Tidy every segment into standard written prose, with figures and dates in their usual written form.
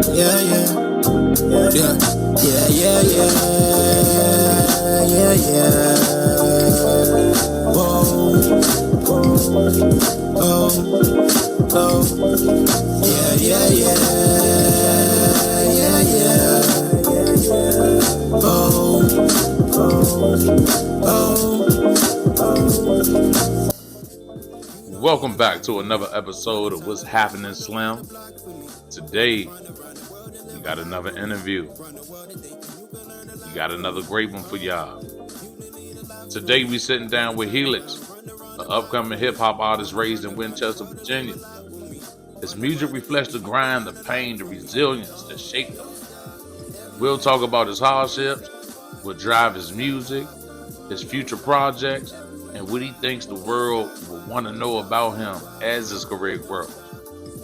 Yeah, yeah, yeah, yeah, yeah, yeah, yeah. Whoa, oh, oh, yeah, yeah, yeah, yeah, yeah. Oh, Welcome back to another episode of What's Happening Slim. Today, we got another interview. We got another great one for y'all. Today, we sitting down with Heelix, an upcoming hip-hop artist raised in Winchester, Virginia. His music reflects the grind, the pain, the resilience that shaped him. We'll talk about his hardships, what drive his music, his future projects, and what he thinks the world will want to know about him as his career grows.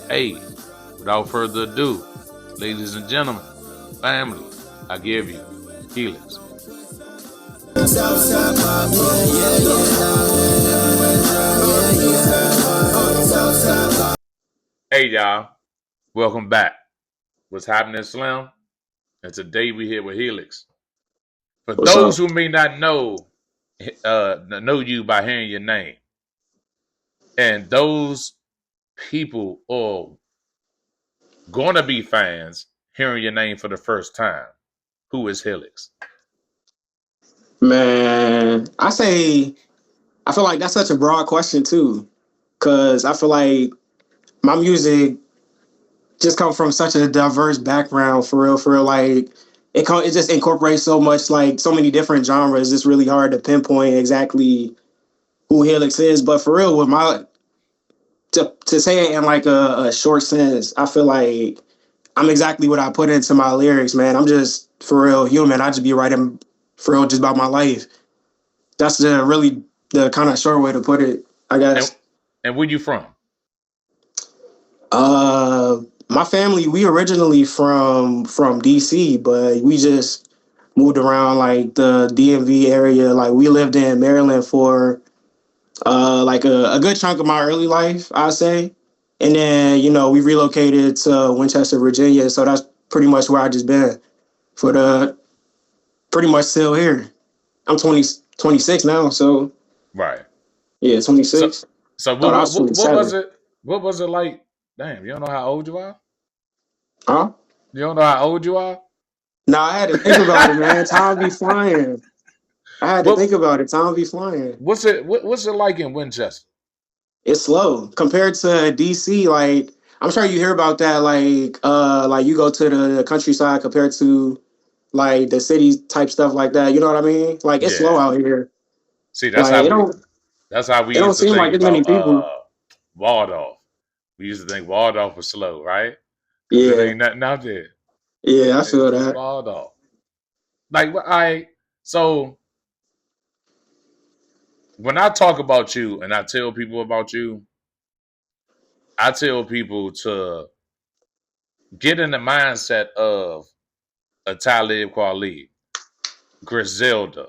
Hey, without further ado, ladies and gentlemen, family, I give you Heelix. Hey y'all, welcome back. What's happening, Slim? And today we here with Heelix. For What's those up? who may not know you by hearing your name, and those people or gonna be fans hearing your name for the first time, who is Heelix? Man, I feel like that's such a broad question too, because I feel like my music just come from such a diverse background for real, for real. Like it just incorporates so much, like so many different genres. It's really hard to pinpoint exactly who Helix is, but for real, with my to say it in like a short sentence, I feel like I'm exactly what I put into my lyrics, man. I'm just for real human. I just be writing for real just about my life. That's the kind of short way to put it, I And guess. and where you from? My family, we originally from DC, but we just moved around like the DMV area. Like we lived in Maryland for like a good chunk of my early life, I'd say. And then, we relocated to Winchester, Virginia. So that's pretty much where I just been for the pretty much still here. I'm 26 now, so Right. yeah, So 26. so Thought I what was what, what was 27. it? What was it like? Damn, you don't know how old you are? Huh? You don't know how old you are? No, I had to think about it, man. Time be flying. I had to what think about it. Time be flying. what's it like in Winchester? It's slow compared to DC. Like I'm sure you hear about that. Like you go to the countryside compared to like the city type stuff like that. You know what I mean? Like it's slow Yeah. out here. See, Like that's how we it don't used to seem like think as many about people. Waldorf. We used to think Waldorf was slow, right? Because it Yeah, ain't nothing out there. yeah, I It's feel just that. Waldorf. Like I so when I talk about you and I tell people about you, I tell people to get in the mindset of a Talib Kweli, Griselda,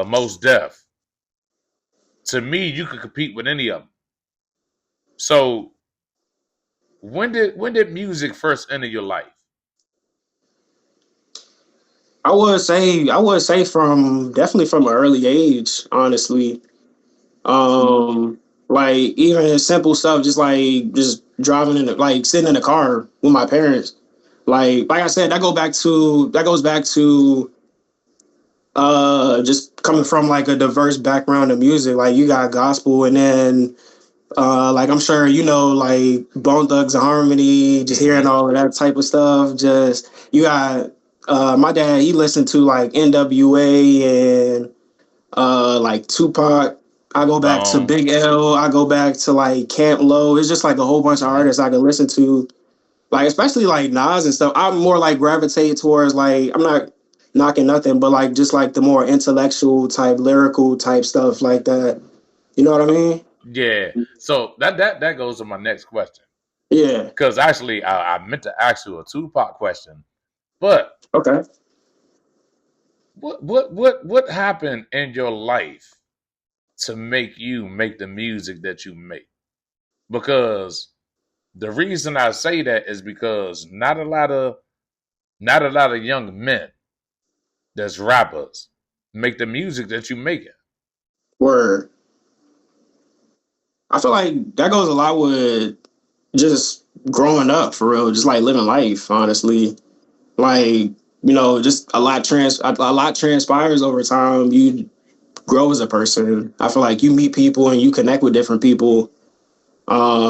Most Def. To me, you could compete with any of them. So when did music first enter your life? I would say from definitely from an early age, honestly. Um, like even simple stuff, just driving like sitting in the car with my parents. Like I said, that goes back to just coming from like a diverse background of music. Like you got gospel, and then like I'm sure like Bone Thugs and Harmony, just hearing Mm-hmm. all of that type of stuff. Just you got my dad, he listened to like NWA and like Tupac. I go back to Bone. Big L. I go back to like Camp Low. It's just like a whole bunch of Mm-hmm. artists I can listen to. Like especially like Nas and stuff. I'm more like gravitate towards like I'm not knocking nothing, but like just like the more intellectual type, lyrical type stuff like that. You know what I mean? Yeah. So that goes to my next question. Yeah. Because actually, I meant to ask you a Tupac question, but Okay. what happened in your life to make you make the music that you make? Because The reason I say that is because not a lot of young men that's rappers make the music that you making. Word. I feel like that goes a lot with just growing up for real, just like living life, honestly. Like, just a lot transpires over time. You grow as a person. I feel like you meet people and you connect with different people.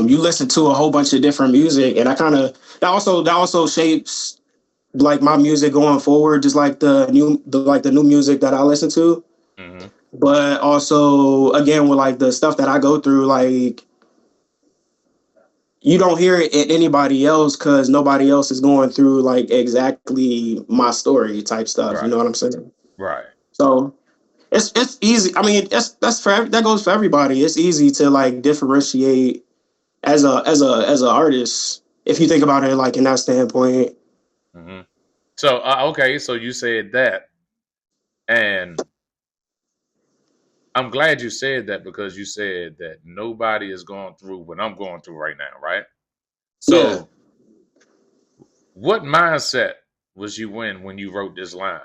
You listen to a whole bunch of different music, and that also shapes like my music going forward, just like the new music that I listen to. Mm-hmm. But also, again, with like the stuff that I go through, like you don't hear it in anybody else because nobody else is going through like exactly my story type stuff. You Right. know what I'm saying? Right. So it's easy. I mean, that goes for everybody. It's easy to like differentiate as a artist if you think about it like in that standpoint. Mm-hmm. So okay, so you said that, and I'm glad you said that because you said that nobody is going through what I'm going through right now, right? Yeah. So, what mindset was you in when you wrote this line?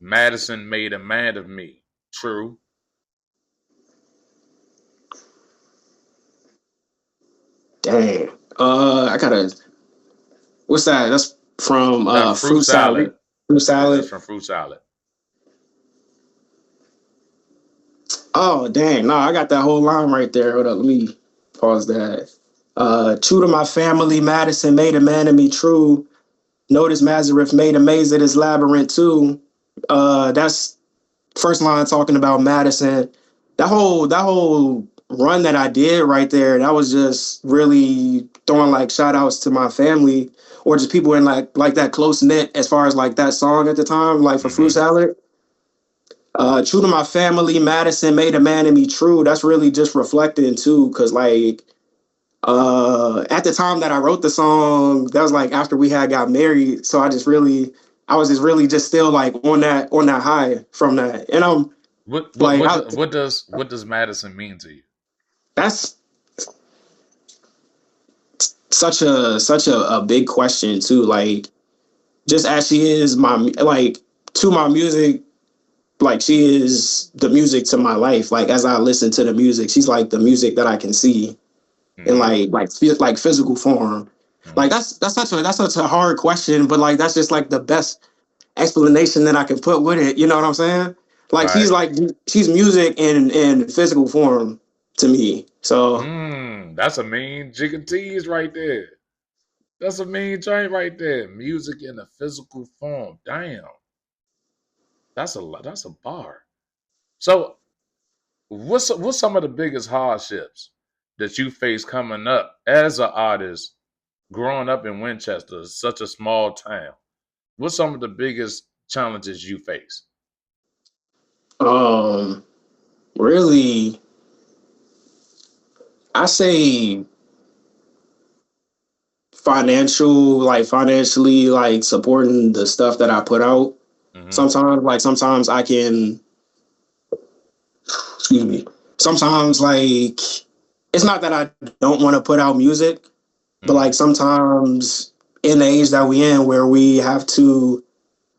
Madison made a man of me. True. Dang. I gotta. What's that? That's from That fruit Fruit salad. Salad. Fruit Yeah, that's Salad. from fruit salad. Oh dang! No, I got that whole line right there. Hold up, let me pause that. True to my family, Madison made a man of me. True. Notice Mazareth made a maze of this labyrinth too. That's first line talking about Madison. That whole run that I did right there, that was just really throwing like shout outs to my family or just people in like that close knit as far as like that song at the time, like for Fruit Mm-hmm. Salad. True to my family, Madison made a man of me. True. That's really just reflecting too, because like at the time that I wrote the song, that was like after we had got married. So I was just really just still like on that high from that. And I'm like, What does Madison mean to you? that's such a big question too. Like, just as she is my like to my music, like she is the music to my life. Like as I listen to the music, she's like the music that I can see in Mm-hmm. like physical form. Like Mm-hmm. that's such a hard question, but like that's just like the best explanation that I can put with it. You know what I'm saying? Like Right. she's music in physical form to me. So That's a mean chicken tease right there. That's a mean joint right there. Music in a physical form. Damn. That's a lot. That's a bar. So, what's some of the biggest hardships that you face coming up as an artist, growing up in Winchester, such a small town? What's some of the biggest challenges you face? um really I say financially like supporting the stuff that I put out. Mm-hmm. Sometimes I can, excuse me. Sometimes like it's not that I don't want to put out music, but Mm-hmm. like sometimes in the age that we in where we have to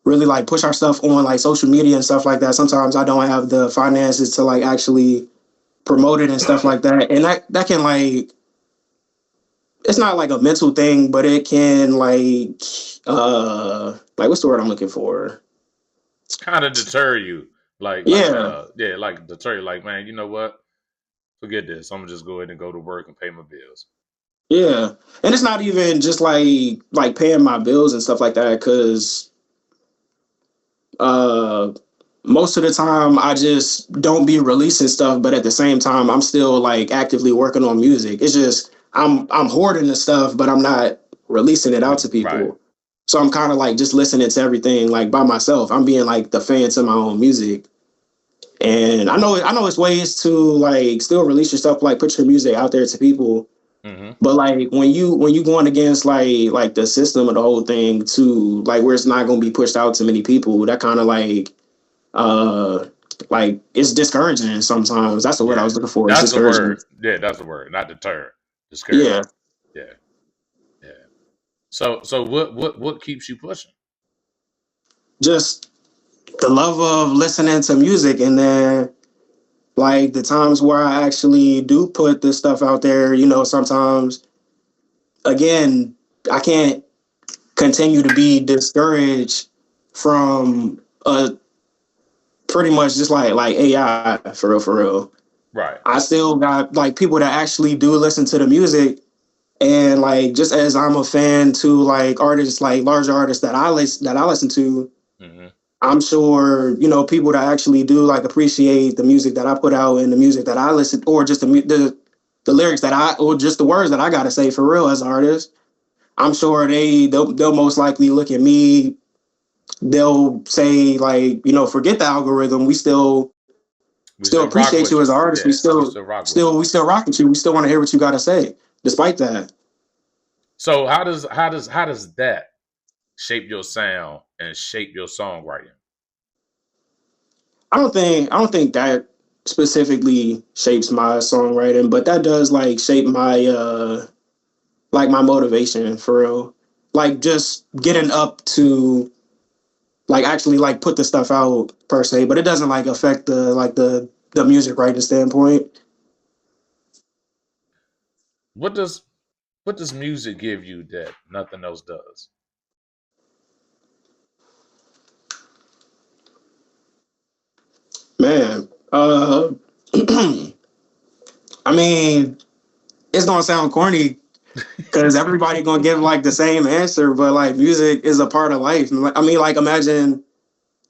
really like push our stuff on like social media and stuff like that, sometimes I don't have the finances to like actually promote it and stuff like that. And that can it's not like a mental thing, but it can like what's the word I'm looking for? Kind of deter you, Yeah, yeah, like deter you, like, man, you know what? Forget this. I'm gonna just go ahead and go to work and pay my bills. yeah. And it's not even just like paying my bills and stuff like that, because uh most of the time I just don't be releasing stuff, but at the same time I'm still like actively working on music. It's just I'm hoarding the stuff, but I'm not releasing it out to Right. people. So I'm kind of like just listening to everything like by myself. I'm being like the fan to my own music. And I know it's ways to like still release your stuff, like put your music out there to people. Mm-hmm. But like when you going against like the system of the whole thing to like where it's not gonna be pushed out to many people, that kind of uh like it's discouraging sometimes. That's the word I Yeah, was looking for. It's that's the discouraging. word. Yeah, that's the word. Not deter. Yeah. Discouraging. Yeah, yeah. So what keeps you pushing? Just the love of listening to music, and then like the times where I actually do put this stuff out there, sometimes again, I can't continue to be discouraged from pretty much just like AI for real. Right. I still got like people that actually do listen to the music, and like just as I'm a fan to like artists, like larger artists that I listen to, Hmm. I'm sure people that actually do like appreciate the music that I put out and the music that I listen, or just the lyrics or just the words that I gotta say for real as an artist. I'm sure they'll most likely look at me. They'll say like, forget the algorithm. We We still still rock appreciate with you you. as an artist. We Yeah, we still still rock with you. still we still rock with you. We still want to hear what you got to say, despite that. So how does that shape your sound and shape your songwriting? I don't think that specifically shapes my songwriting, but that does like shape my like my motivation for real. Like just getting up to like actually like put the stuff out per se, but it doesn't like affect the music writing standpoint. What does what does music give you that nothing else does? Man, I mean, it's gonna sound corny because everybody gonna give like the same answer, but like music is a part of life. I mean, like imagine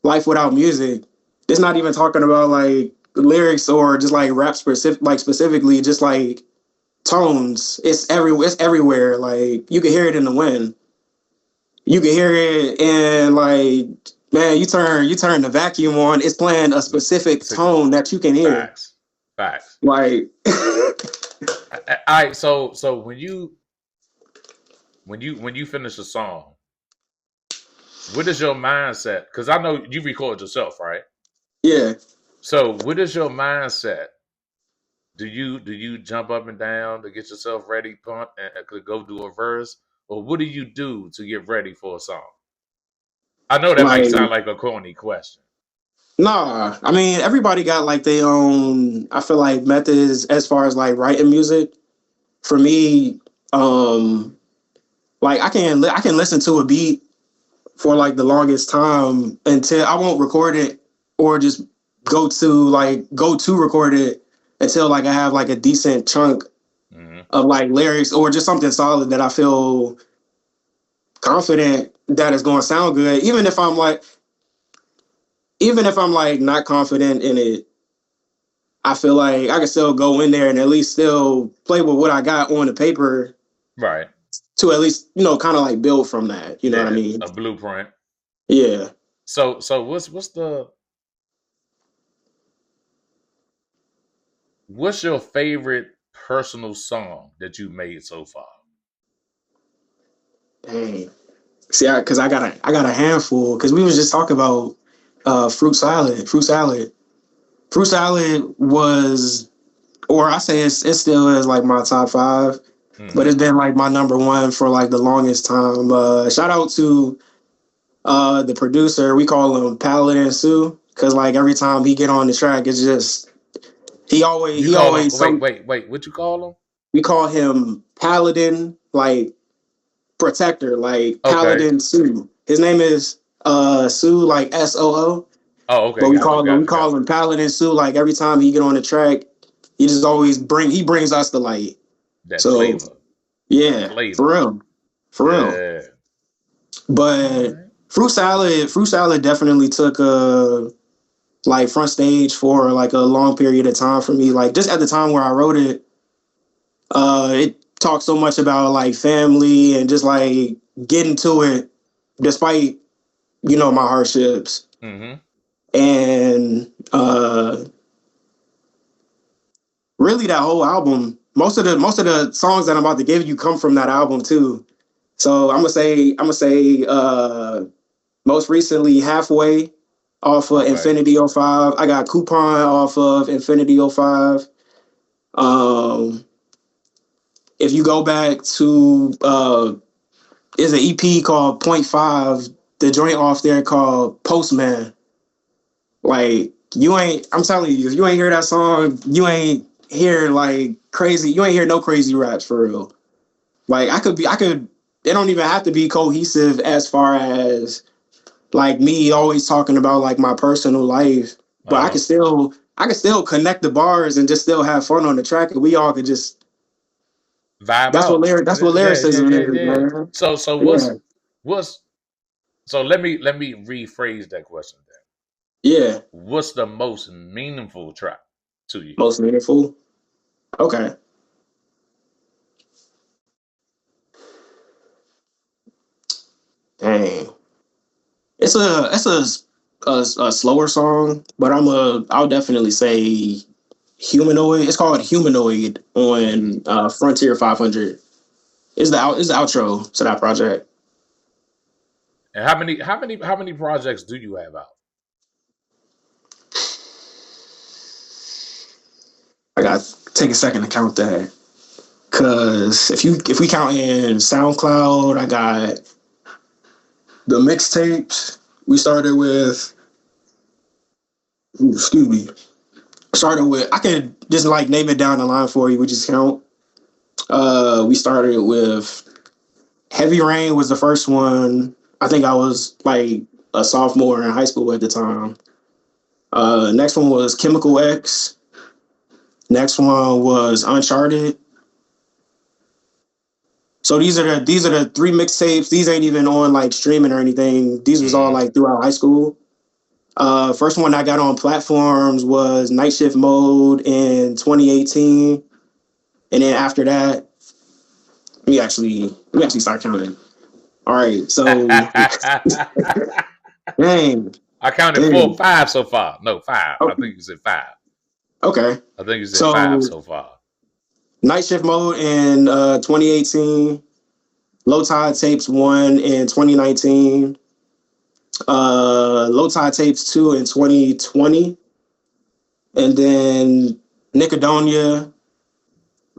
life without music. It's not even talking about like lyrics or just like rap specifically, just like tones. It's everywhere. Like you can hear it in the wind. You can hear it and like man, you turn the vacuum on. It's playing a specific tone that you can hear. Facts. Facts. Like All right. So when you finish a song, what is your mindset? Because I know you record yourself, right? yeah, So what is your mindset? Do you jump up and down to get yourself ready, pump, and could go do a verse, or what do you do to get ready for a song? I know that might like sound like a corny question. nah. I mean, everybody got like their own. I feel like methods as far as like writing music. For me, like I can listen to a beat for like the longest time until I won't record it or just go to record it until like I have like a decent chunk Hmm. of like lyrics or just something solid that I feel confident that is going to sound good. Even if I'm like not confident in it, I feel like I can still go in there and at least still play with what I got on the paper Right. to at least kind of like build from that. You know what I Yeah. mean? A blueprint. Yeah. So what's your favorite personal song that you made so far? Dang. See, because I got a handful. Because we was just talking about fruit salad. Fruit salad was, or I say it still is like my top five, but Hmm. it's been like my number one for like the longest time. Shout out to the producer. We call him Paladin Sue because like every time he get on the track, it's just he always You he call him? always Wait, some. wait, wait. What you call him? We call him Paladin, like protector, like Okay. Paladin Sue. His name is Sue, like Soo. Oh, But okay. we Got you. call him we Got you. Got call you. him Paladin Sue. Like every time he get on the track, he brings us the light. That So flavor. That yeah, flavor. for real. Yeah. All But right. fruit salad definitely took a like front stage for like a long period of time for me. Like just at the time where I wrote it, it talked so much about like family and just like getting to it despite my hardships. Mm-hmm. And really that whole album, most of the songs that I'm about to give you come from that album too. So I'm gonna say most recently Halfway off of Okay. Infinity '05. I got Coupon off of Infinity '05. Um if you go back to there's an EP called Point Five, the joint off there called Postman. Like you ain't, I'm telling you, if you ain't hear that song, you ain't hear like crazy. You ain't hear no crazy raps for real. Like I could. It don't even have to be cohesive as far as like me always talking about like my personal life, but I can still connect the bars and just still have fun on the track, and we all could just Vibe out. that's what Yeah, yeah, lyricism yeah, is, yeah. man. So Yeah, what's so let me rephrase that question then. yeah, What's the most meaningful track to you? most meaningful. Okay, dang, it's a slower song, but I'll definitely say Humanoid. It's called Humanoid Mm-hmm. on Frontier 500. Is the outro to that project. And how many projects do you have out? I got to take a second to count that. Cause if we count in SoundCloud, I got the mixtapes. We started with excuse me. Started with I can just like name it down the line for you. We just count. We started with Heavy Rain was the first one. I think I was like a sophomore in high school at the time. Next one was Chemical X. Next one was Uncharted. So these are the three mixtapes. These ain't even on like streaming or anything. These was all Mm-hmm. like throughout high school. First one I got on platforms was Night Shift Mode in 2018, and then after that, let me actually start counting. All right, so dang, I counted dang. 5 so far. No, 5. I Oh, think you said 5. okay, I think you said 5 so so far. Night Shift Mode in 2018, Low Tide Tapes 1 in 2019, Low Tide Tapes 2 in 2020, and then Nicodonia,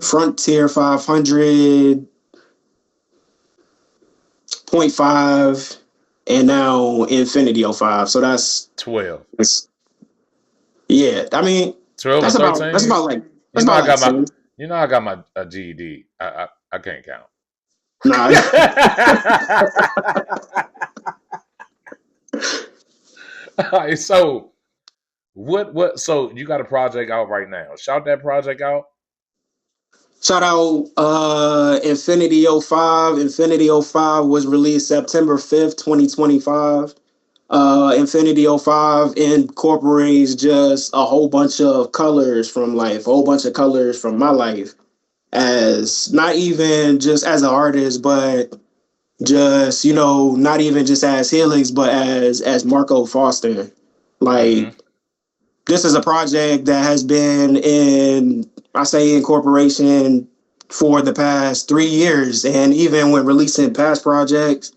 Frontier 500, Point 0.5, and now Infinity '05. So 12. yeah. I mean, 12 and 13. You that's know about I like got my 10. GED. I can't count. Nah, All right, so what so you got a project out right now. Shout that project out. shout out Infinity '05. Infinity '05 was released September 5th, 2025. Infinity '05 incorporates just a whole bunch of colors from life, a whole bunch of colors from my life, as not even just as an artist, but just not even just as Heelix, but as Marco Foster. Like Mm-hmm. this is a project that has been in, I say, incorporation for the past 3 years, and even when releasing past projects,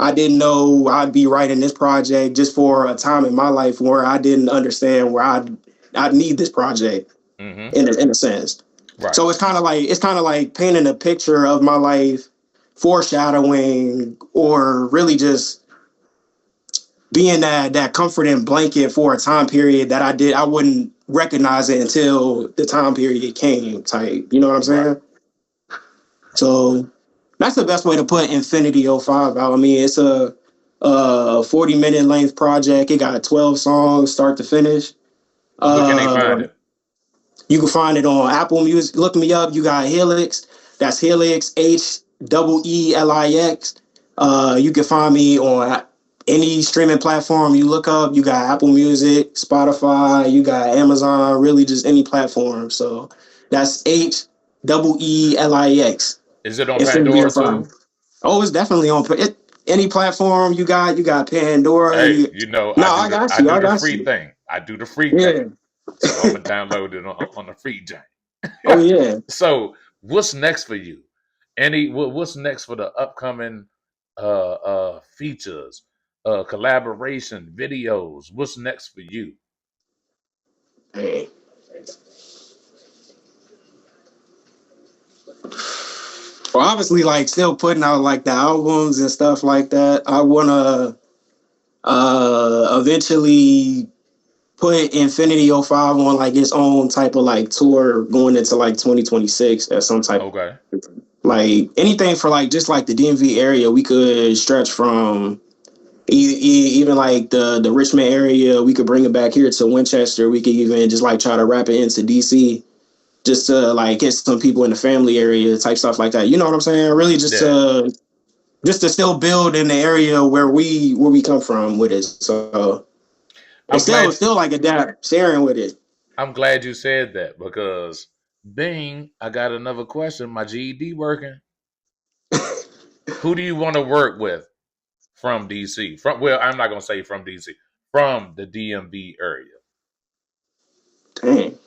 I didn't know I'd be writing this project just for a time in my life where I didn't understand where I'd need this project Mm-hmm. in a sense. Right. So it's kind of like painting a picture of my life, foreshadowing, or really just being that comforting blanket for a time period that I wouldn't recognize it until the time period came. Type, you know what I'm Right. saying? So that's the best way to put Infinity '05 out. I mean, it's a 40-minute length project. It got 12 songs, start to fix. Where can they Uh, find it? you can find it on Apple Music. Look me up. You got Heelix. That's Heelix, HEELIX. You can find me on any streaming platform you look up. You got Apple Music, Spotify, you got Amazon, really just any platform. So that's HEELIX. Is it on Infinity Pandora '05. too? Oh, it's definitely on it, any platform you got. You got Pandora. Hey, No, I I do the got free you. thing. I do the free thing. Yeah. So I'm gonna download it on the free joint. Oh yeah. So what's next for you? What's next for the upcoming features, collaboration, videos? What's next for you? Hey. Well, obviously, like still putting out like the albums and stuff like that. I wanna eventually put Infinity '05 on like its own type of like tour going into like 2026 at some type. Okay. Like anything for like just like the DMV area, we could stretch from even like the Richmond area. We could bring it back here to Winchester. We could even just like try to wrap it into DC, just to like get some people in the family area type stuff like that. You know what I'm saying? Really, Yeah. just to still build in the area where we come from with it. So and I'm glad still like adapt, sharing with it. I'm glad you said that because Bing, I got another question. My GED working. Who do you want to work with from DC? From well, I'm not gonna say from DC. From the DMV area. Dang.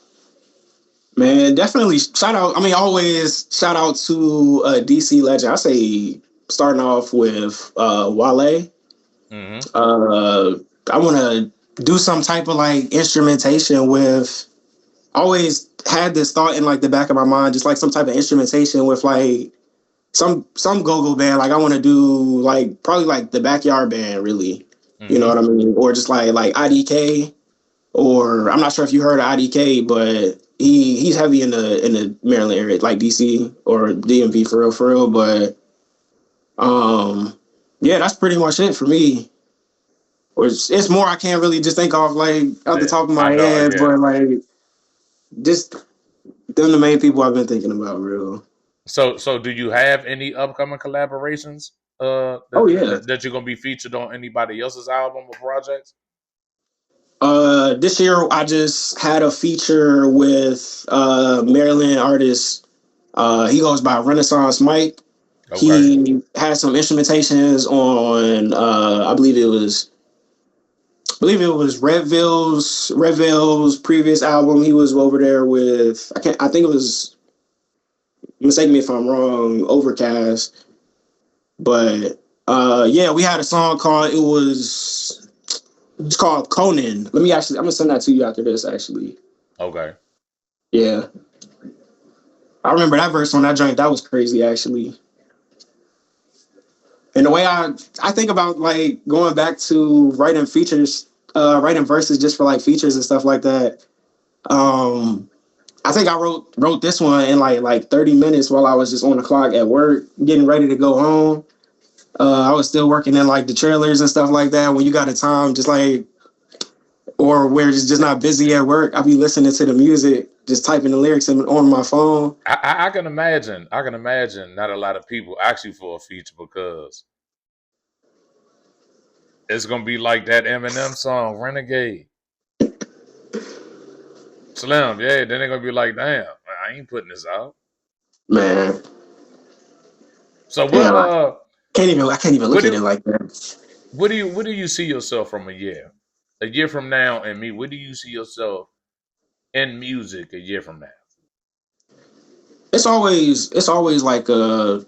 Man, definitely shout out. I mean, always shout out to DC legend. I say starting off with Wale. Mm-hmm. I want to do some type of like instrumentation with. Always had this thought in like the back of my mind, just like some type of instrumentation with like some go-go band. Like I want to do like probably like the backyard band, really. You know Mm-hmm. what I mean? Or just like IDK, or I'm not sure if you heard of IDK, but he's heavy in the Maryland area, like DC or DMV for real. But yeah, that's pretty much it for me. Or it's more I can't really just think of like off the Yeah, top of I my know. head, Yeah. but like just them the main people I've been thinking about, real. So do you have any upcoming collaborations? Oh yeah. That you're gonna be featured on anybody else's album or projects? This year I just had a feature with Maryland artist. He goes by Renaissance Mike. Okay. He had some instrumentations on I believe it was Redville's previous album. He was over there with I think it was, mistake me if I'm wrong, Overcast. But yeah, we had a song called it's called Conan. I'm gonna send that to you after this actually. Okay. Yeah. I remember that verse on that joint, that was crazy actually. And the way I think about like going back to writing features, writing verses just for like features and stuff like that. I think I wrote this one in like 30 minutes while I was just on the clock at work, getting ready to go home. I was still working in like the trailers and stuff like that. When you got a time, just like, or where it's just not busy at work, I'll be listening to the music, just typing the lyrics on my phone. I can imagine. I can imagine not a lot of people ask you for a feature because it's gonna be like that Eminem song, Renegade. Slim, yeah, then they're gonna be like, damn, I ain't putting this out. Man, So damn, I can't even what look at do it like that. what do you see yourself from a year? A year from now and me, where do you see yourself in music a year from now? It's always like a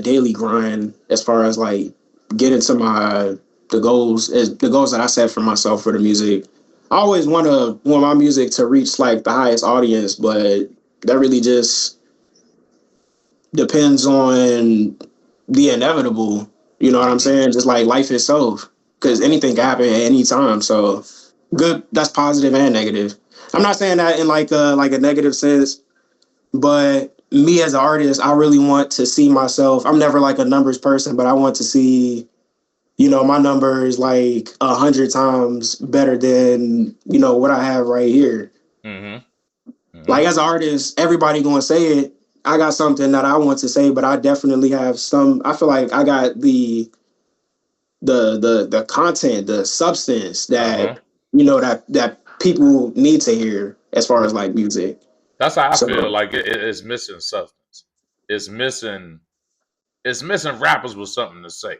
daily grind as far as like getting to the goals that I set for myself for the music. I always want my music to reach like the highest audience, but that really just depends on the inevitable. You know what I'm Mm-hmm. saying? Just like life itself, because anything can happen at any time. So good, that's positive and negative. I'm not saying that in like a negative sense, but me as an artist, I really want to see myself. I'm never like a numbers person, but I want to see, my numbers like 100 times better than what I have right here. Mm-hmm. Mm-hmm. Like as an artist, everybody gonna say it. I got something that I want to say, but I definitely have some. I feel like I got the content, the substance Uh-huh. that people need to hear as far as like music. That's how I feel So like it's missing substance. It's missing it's missing rappers with something to say.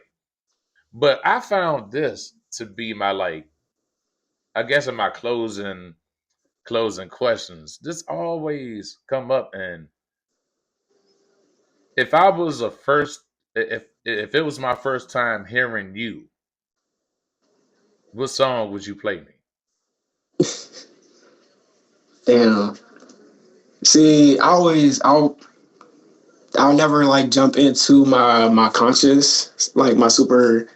But I found this to be my like I guess in my closing questions. This always come up and if I was a first if it was my first time hearing you, what song would you play me? damn. See, I'll never like jump into my conscious, like my super,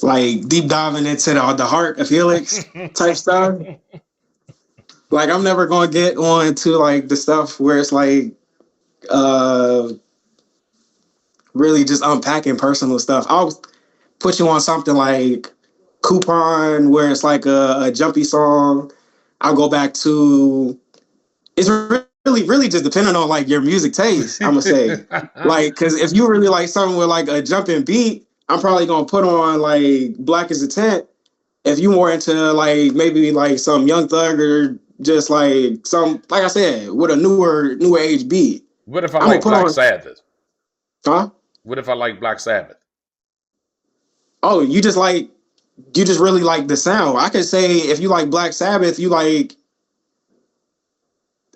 like deep diving into the heart of Heelix type stuff. Like I'm never gonna get on to like the stuff where it's like uh really just unpacking personal stuff. I'll put you on something like Coupon, where it's like a jumpy song. I'll go back to it's really just depending on like your music taste. I'm gonna say like because if you really like something with like a jumping beat, I'm probably gonna put on like Black as a Tent. If you more into like maybe like some Young Thug or just like some like I said with a newer age beat, What if I I'm gonna like put Black on Sabbath? huh? What if I like Black Sabbath? Oh, you just really like the sound. I could say if you like Black Sabbath, you like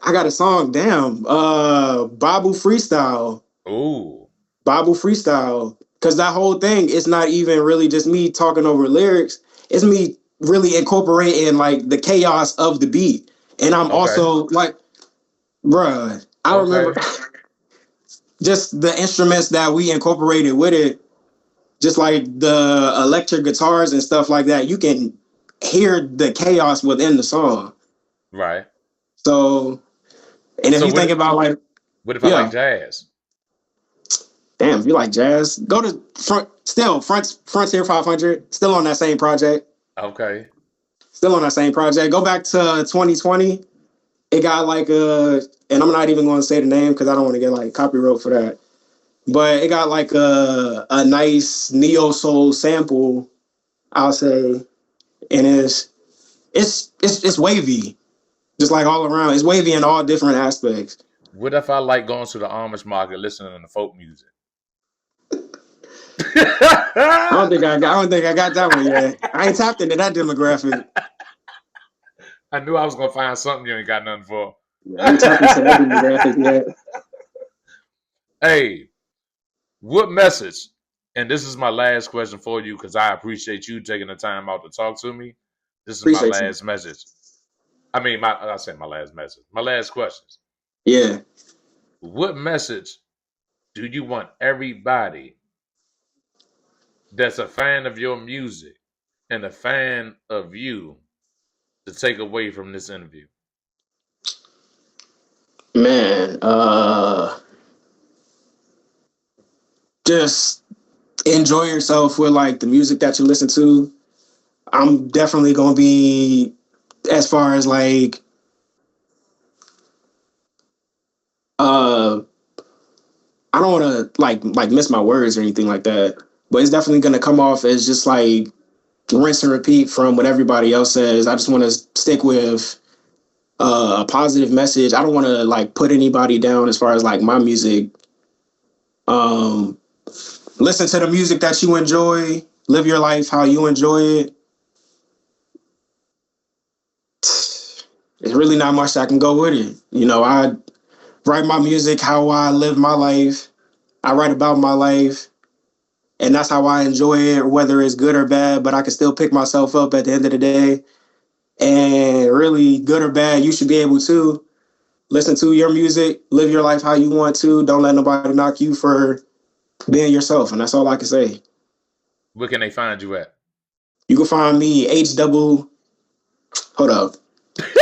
I got a song, damn, Bible Freestyle. Ooh, Bible Freestyle. Cause that whole thing is not even really just me talking over lyrics. It's me really incorporating like the chaos of the beat. And I'm okay, also like, bruh, I remember okay. just the instruments that we incorporated with it, just like the electric guitars and stuff like that. You can hear the chaos within the song. Right. So, and if So you think about like, what if I like yeah, jazz? damn, if you like jazz, go to Frontier 500, still on that same project. Okay. Still on that same project. Go back to 2020. It got like and I'm not even going to say the name because I don't want to get like copyright for that. But it got like a nice neo soul sample, I'll say, and it's wavy, just like all around. It's wavy in all different aspects. What if I like going to the Amish market listening to folk music? I don't think I got that one yet. I ain't tapped into that demographic. I knew I was gonna find something you ain't got nothing for. I ain't tapped into that demographic yet. Hey, what message? And this is my last question for you because I appreciate you taking the time out to talk to me. This is my Appreciate you. last message. I said my last message. My last questions. Yeah. What message do you want everybody that's a fan of your music and a fan of you to take away from this interview? Man, just enjoy yourself with like the music that you listen to. I'm definitely gonna be as far as like uh I don't wanna like miss my words or anything like that. But it's definitely gonna come off as just like rinse and repeat from what everybody else says. I just wanna stick with a positive message. I don't wanna like put anybody down as far as like my music. Um Listen to the music that you enjoy, live your life how you enjoy it. There's really not much I can go with it. You know, I write my music how I live my life. I write about my life, and that's how I enjoy it, whether it's good or bad. But I can still pick myself up at the end of the day. And really, good or bad, you should be able to listen to your music, live your life how you want to. Don't let nobody knock you for being yourself. And that's all I can say. Where can they find you at? You can find me H double. Hold up.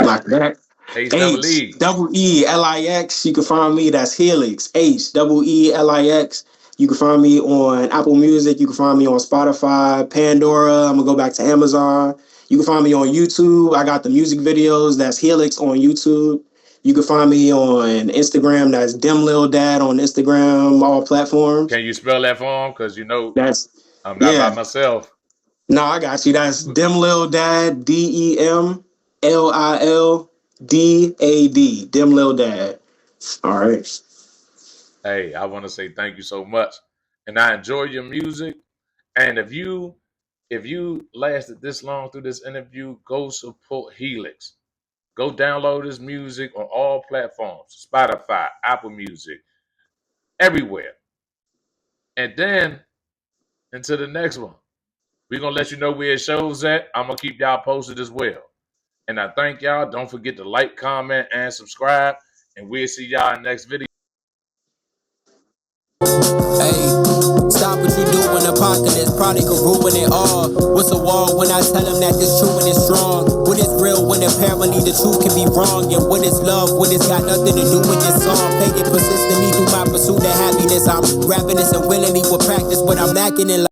Like that. HEE. HEELIX. You can find me. That's Heelix. HEELIX. You can find me on Apple Music. You can find me on Spotify, Pandora. I'm gonna go back to Amazon. You can find me on YouTube. I got the music videos. That's Heelix on YouTube. You can find me on Instagram. That's Dim Lil Dad on Instagram, all platforms. Can you spell that for them? Because That's I'm not by yeah. myself. No, I got you. That's Dim Lil Dad, DEMLILDAD. Dim Lil Dad. All right. Hey, I want to say thank you so much. And I enjoy your music. And if you lasted this long through this interview, go support Heelix. Go download his music on all platforms, Spotify, Apple Music, everywhere. And then until the next one, we're going to let you know where it shows at. I'm going to keep y'all posted as well. And I thank y'all. Don't forget to like, comment, and subscribe. And we'll see y'all in the next video. apocalypse, probably could ruin it all. What's a wall when I tell them that this true and it's strong? What is real when apparently the truth can be wrong? And what is love when it's got nothing to do with this song? Play it persistently through my pursuit of happiness. I'm rapping this and willingly will practice what I'm lacking in life.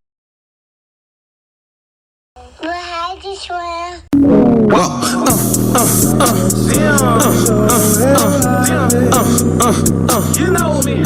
You know me.